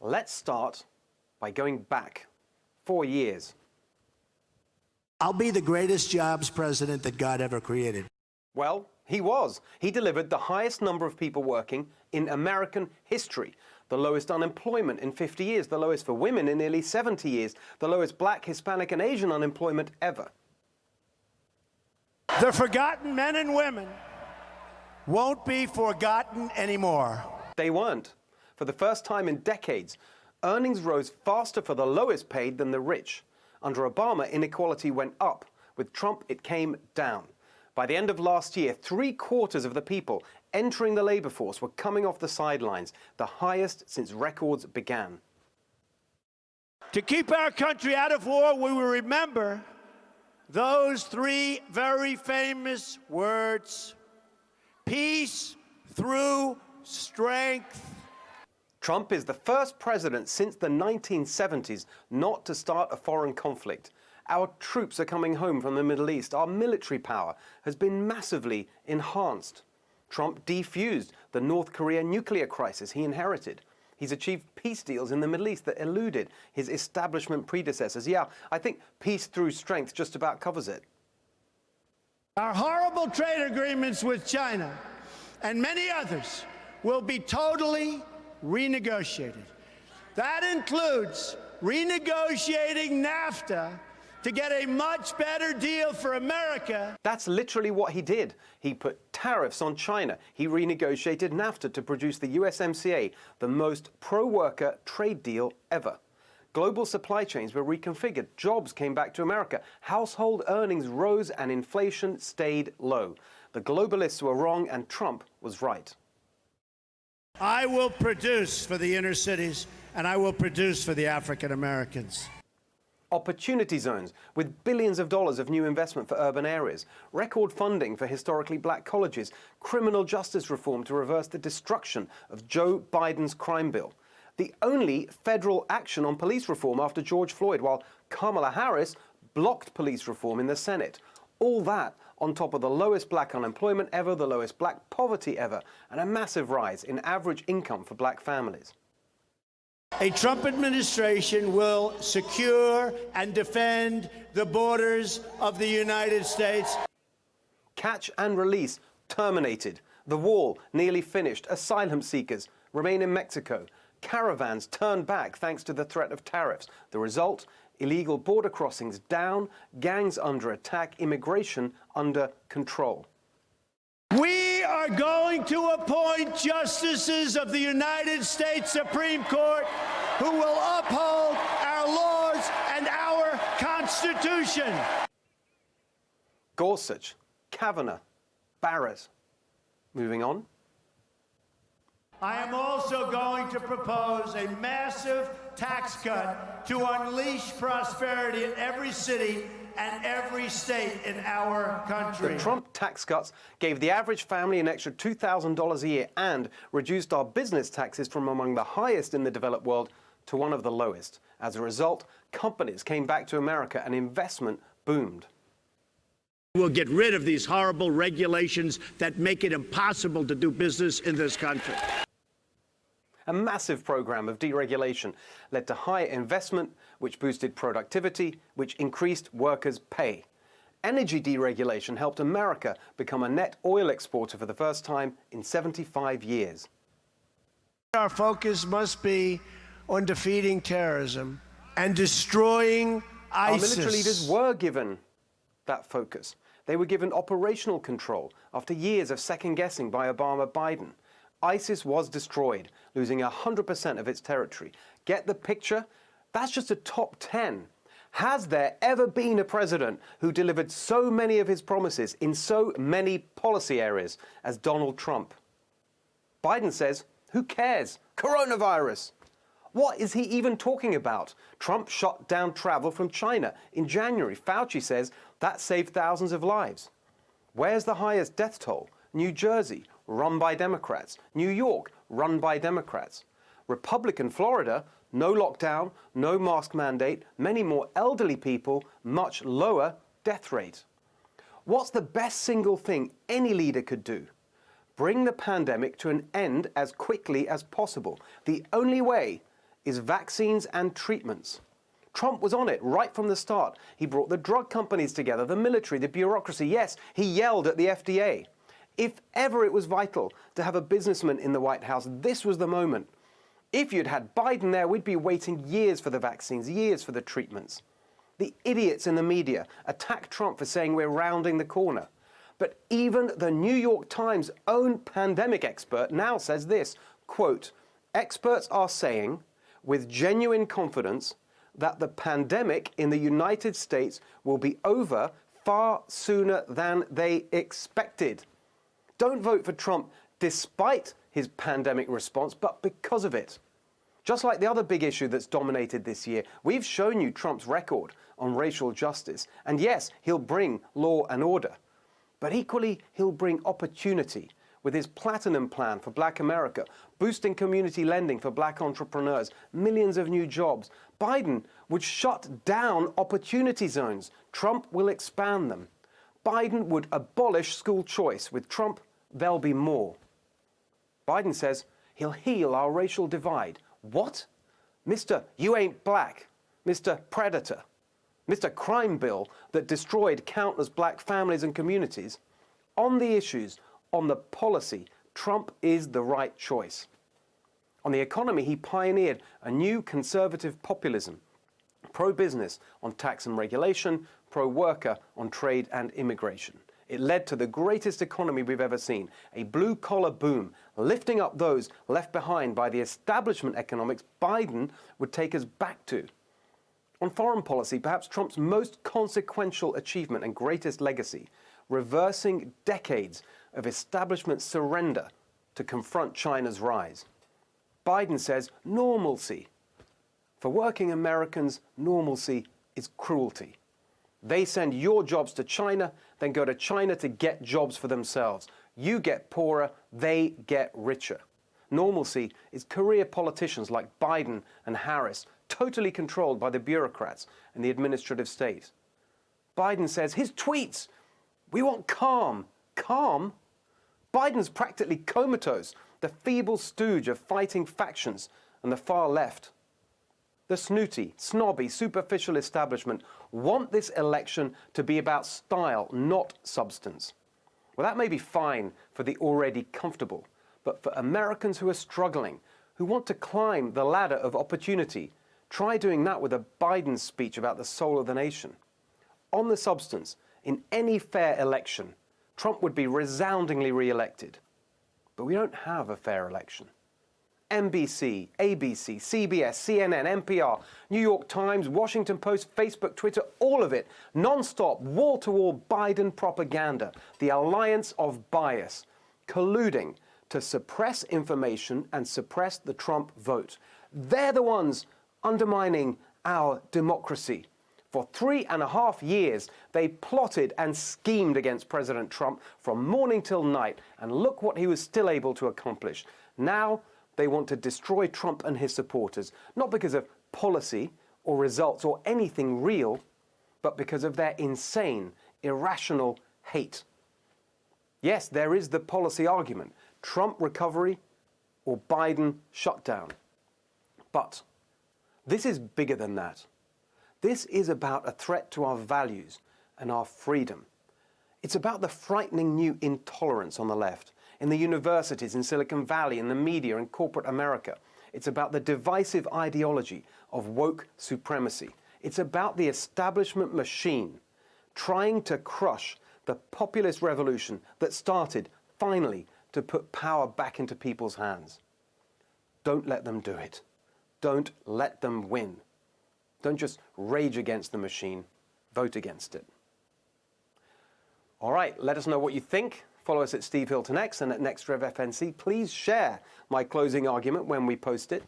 Let's start by going back 4 years. I'll be the greatest jobs president that God ever created. Well, he was. He delivered the highest number of people working in American history, the lowest unemployment in 50 years, the lowest for women in nearly 70 years, the lowest Black, Hispanic, and Asian unemployment ever. The forgotten men and women won't be forgotten anymore. They weren't. For the first time in decades, earnings rose faster for the lowest paid than the rich. Under Obama, inequality went up. With Trump, it came down. By the end of last year, 3/4 of the people entering the labor force were coming off the sidelines, the highest since records began. To keep our country out of war, we will remember those three very famous words: peace through strength. Trump is the first president since the 1970s not to start a foreign conflict. Our troops are coming home from the Middle East. Our military power has been massively enhanced. Trump defused the North Korea nuclear crisis he inherited. He's achieved peace deals in the Middle East that eluded his establishment predecessors. Yeah, I think peace through strength just about covers it. Our horrible trade agreements with China and many others will be totally renegotiated. That includes renegotiating NAFTA to get a much better deal for America. That's literally what he did. He put tariffs on China. He renegotiated NAFTA to produce the USMCA, the most pro-worker trade deal ever. Global supply chains were reconfigured. Jobs came back to America. Household earnings rose and inflation stayed low. The globalists were wrong and Trump was right. I will produce for the inner cities, and I will produce for the African Americans. Opportunity zones with billions of dollars of new investment for urban areas, record funding for historically black colleges, criminal justice reform to reverse the destruction of Joe Biden's crime bill. The only federal action on police reform after George Floyd, while Kamala Harris blocked police reform in the Senate. All that on top of the lowest black unemployment ever, the lowest black poverty ever, and a massive rise in average income for black families. A Trump administration will secure and defend the borders of the United States. Catch and release terminated. The wall nearly finished. Asylum seekers remain in Mexico. Caravans turned back thanks to the threat of tariffs. The result? Illegal border crossings down, gangs under attack, immigration under control. We are going to appoint justices of the United States Supreme Court who will uphold our laws and our Constitution. Gorsuch, Kavanaugh, Barrett. Moving on. I am also going to propose a massive tax cut to unleash prosperity in every city and every state in our country. The Trump tax cuts gave the average family an extra $2,000 a year and reduced our business taxes from among the highest in the developed world to one of the lowest. As a result, companies came back to America and investment boomed. We'll get rid of these horrible regulations that make it impossible to do business in this country. A massive program of deregulation led to higher investment, which boosted productivity, which increased workers' pay. Energy deregulation helped America become a net oil exporter for the first time in 75 years. Our focus must be on defeating terrorism and destroying ISIS. Our military leaders were given that focus. They were given operational control after years of second-guessing by Obama-Biden. ISIS was destroyed, losing 100% of its territory. Get the picture? That's just a top 10. Has there ever been a president who delivered so many of his promises in so many policy areas as Donald Trump? Biden says, who cares? Coronavirus. What is he even talking about? Trump shut down travel from China in January. Fauci says that saved thousands of lives. Where's the highest death toll? New Jersey, run by Democrats. New York, run by Democrats. Republican Florida, no lockdown, no mask mandate, many more elderly people, much lower death rate. What's the best single thing any leader could do? Bring the pandemic to an end as quickly as possible. The only way is vaccines and treatments. Trump was on it right from the start. He brought the drug companies together, the military, the bureaucracy. Yes, he yelled at the FDA. If ever it was vital to have a businessman in the White House, this was the moment. If you'd had Biden there, we'd be waiting years for the vaccines, years for the treatments. The idiots in the media attack Trump for saying we're rounding the corner. But even the New York Times' own pandemic expert now says this, quote, "Experts are saying with genuine confidence that the pandemic in the United States will be over far sooner than they expected." Don't vote for Trump despite his pandemic response, but because of it. Just like the other big issue that's dominated this year, we've shown you Trump's record on racial justice. And yes, he'll bring law and order. But equally, he'll bring opportunity with his Platinum Plan for Black America, boosting community lending for black entrepreneurs, millions of new jobs. Biden would shut down opportunity zones. Trump will expand them. Biden would abolish school choice. With Trump, there'll be more. Biden says he'll heal our racial divide. What? Mr. You ain't black, Mr. Predator, Mr. Crime Bill that destroyed countless black families and communities. On the issues, on the policy, Trump is the right choice. On the economy, he pioneered a new conservative populism, pro-business on tax and regulation, pro-worker on trade and immigration. It led to the greatest economy we've ever seen, a blue-collar boom, lifting up those left behind by the establishment economics Biden would take us back to. On foreign policy, perhaps Trump's most consequential achievement and greatest legacy, reversing decades of establishment surrender to confront China's rise. Biden says normalcy. For working Americans, normalcy is cruelty. They send your jobs to China, then go to China to get jobs for themselves. You get poorer, they get richer. Normalcy is career politicians like Biden and Harris, totally controlled by the bureaucrats and the administrative state. Biden says his tweets, we want calm. Calm? Biden's practically comatose, the feeble stooge of fighting factions and the far left. The snooty, snobby, superficial establishment want this election to be about style, not substance. Well, that may be fine for the already comfortable, but for Americans who are struggling, who want to climb the ladder of opportunity, try doing that with a Biden speech about the soul of the nation. On the substance, in any fair election, Trump would be resoundingly re-elected. But we don't have a fair election. NBC, ABC, CBS, CNN, NPR, New York Times, Washington Post, Facebook, Twitter, all of it, non-stop, wall-to-wall Biden propaganda, the alliance of bias, colluding to suppress information and suppress the Trump vote. They're the ones undermining our democracy. For 3.5 years, they plotted and schemed against President Trump from morning till night, and look what he was still able to accomplish. Now, they want to destroy Trump and his supporters, not because of policy or results or anything real, but because of their insane, irrational hate. Yes, there is the policy argument, Trump recovery or Biden shutdown. But this is bigger than that. This is about a threat to our values and our freedom. It's about the frightening new intolerance on the left, in the universities, in Silicon Valley, in the media, in corporate America. It's about the divisive ideology of woke supremacy. It's about the establishment machine trying to crush the populist revolution that started, finally, to put power back into people's hands. Don't let them do it. Don't let them win. Don't just rage against the machine, vote against it. All right, let us know what you think. Follow us at Steve Hilton X and at NextRevFNC. Please share my closing argument when we post it.